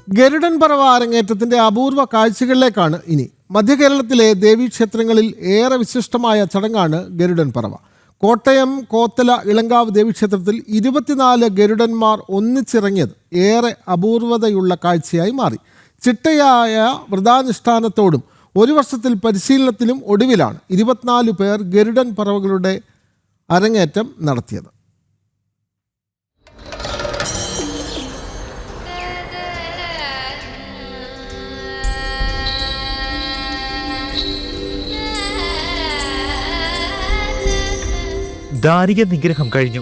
ഗരുഡൻ പറവ അരങ്ങേറ്റത്തിന്റെ അപൂർവ കാഴ്ചകളിലേക്കാണ് ഇനി. മധ്യകേരളത്തിലെ ദേവീക്ഷേത്രങ്ങളിൽ ഏറെ വിശിഷ്ടമായ ചടങ്ങാണ് ഗരുഡൻ പറവ. കോട്ടയം കോത്തല ഇളങ്കാവ് ദേവീക്ഷേത്രത്തിൽ 24 ഗരുഡന്മാർ ഒന്നിച്ചിറങ്ങിയത് ഏറെ അപൂർവതയുള്ള കാഴ്ചയായി മാറി. ചിട്ടയായ വ്രതാനുഷ്ഠാനത്തോടും ഒരു വർഷത്തിൽ പരിശീലനത്തിലും ഒടുവിലാണ് 24 പേർ ഗരുഡൻ പറവകളുടെ അരങ്ങേറ്റം നടത്തിയത്. ദാരിക നിഗ്രഹം കഴിഞ്ഞു.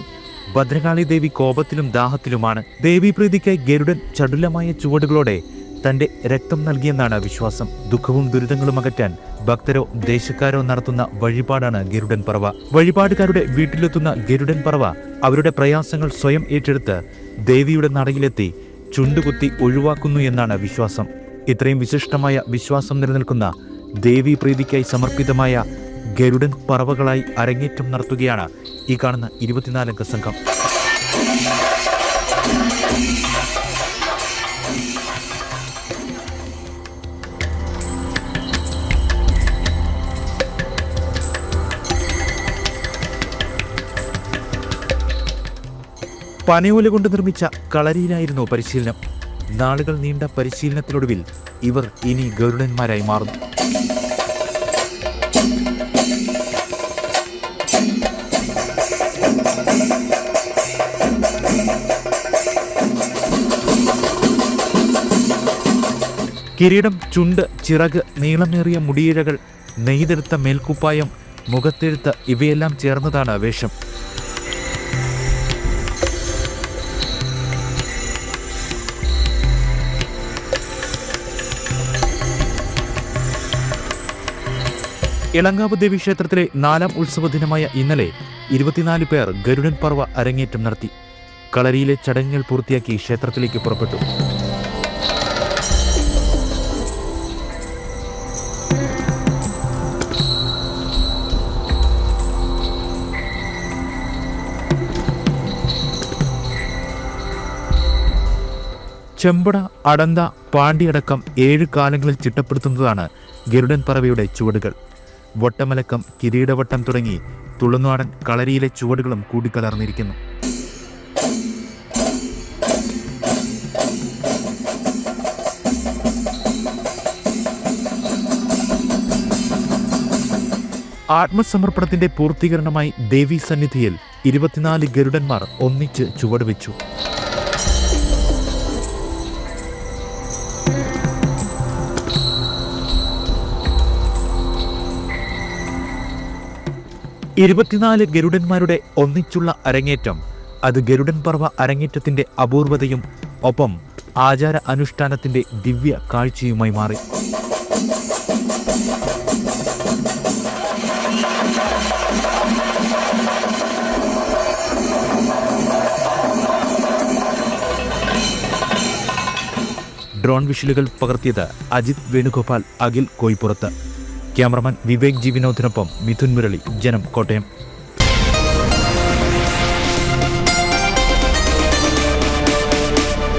ഭദ്രകാളി ദേവി കോപത്തിലും ദാഹത്തിലുമാണ്. ദേവീപ്രീതിക്കായി ഗരുഡൻ ചടുലമായ ചുവടുകളോടെ തന്റെ രക്തം നൽകിയെന്നാണ് വിശ്വാസം. ദുഃഖവും ദുരിതങ്ങളും അകറ്റാൻ ഭക്തരോ ദേശക്കാരോ നടത്തുന്ന വഴിപാടാണ് ഗരുഡൻ പറവ. വഴിപാടുകാരുടെ വീട്ടിലെത്തുന്ന ഗരുഡൻ പറവ അവരുടെ പ്രയാസങ്ങൾ സ്വയം ഏറ്റെടുത്ത് ദേവിയുടെ നടയിലെത്തി ചുണ്ടുകുത്തി ഒഴിവാക്കുന്നു എന്നാണ് വിശ്വാസം. ഇത്രയും വിശിഷ്ടമായ വിശ്വാസം നിലനിൽക്കുന്ന ദേവീപ്രീതിക്കായി സമർപ്പിതമായ ഗരുഡൻ പറവകളായി അരങ്ങേറ്റം നടത്തുകയാണ് ഈ കാണുന്ന 24 അംഗ സംഘം. പനയോല കൊണ്ട് നിർമ്മിച്ച കളരിയിലായിരുന്നു പരിശീലനം. നാളുകൾ നീണ്ട പരിശീലനത്തിനൊടുവിൽ ഇവർ ഇനി ഗരുഡന്മാരായി മാറുന്നു. കിരീടം, ചുണ്ട്, ചിറക്, നീളമേറിയ മുടിയിഴകൾ, നെയ്തെടുത്ത മേൽക്കുപ്പായം, മുഖത്തെഴുത്ത് ഇവയെല്ലാം ചേർന്നതാണ് വേഷം. ഇളങ്കാവ് ദേവി ക്ഷേത്രത്തിലെ 4ാം ഉത്സവ ദിനമായ ഇന്നലെ 24 പേർ ഗരുഡൻ പറവ അരങ്ങേറ്റം നടത്തി. കളരിയിലെ ചടങ്ങുകൾ പൂർത്തിയാക്കി ക്ഷേത്രത്തിലേക്ക് പുറപ്പെട്ടു. ചെമ്പട, അടന്ത, പാണ്ടിയടക്കം 7 കാലങ്ങളിൽ ചിട്ടപ്പെടുത്തുന്നതാണ് ഗരുഡൻ പറവയുടെ ചുവടുകൾ. വട്ടമലക്കം, കിരീടവട്ടം തുടങ്ങി തുളുനാടൻ കളരിയിലെ ചുവടുകളും കൂടിക്കലർന്നിരിക്കുന്നു. ആത്മസമർപ്പണത്തിന്റെ പൂർത്തീകരണമായി ദേവീ സന്നിധിയിൽ 24 ഗരുഡന്മാർ ഒന്നിച്ച് ചുവടുവെച്ചു. ഗരുഡന്മാരുടെ ഒന്നിച്ചുള്ള അരങ്ങേറ്റം അത് ഗരുഡൻ പറവ അരങ്ങേറ്റത്തിന്റെ അപൂർവതയും ഒപ്പം ആചാര അനുഷ്ഠാനത്തിന്റെ ദിവ്യ കാഴ്ചയുമായി മാറി. ഡ്രോൺ വിഷ്വലുകൾ പകർത്തിയത് അജിത് വേണുഗോപാൽ, അഖിൽ കോയിപ്പുറത്ത്. ക്യാമറമാൻ വിവേക് ജി വിനോദിനൊപ്പം മിഥുൻ മുരളി, ജനം, കോട്ടയം.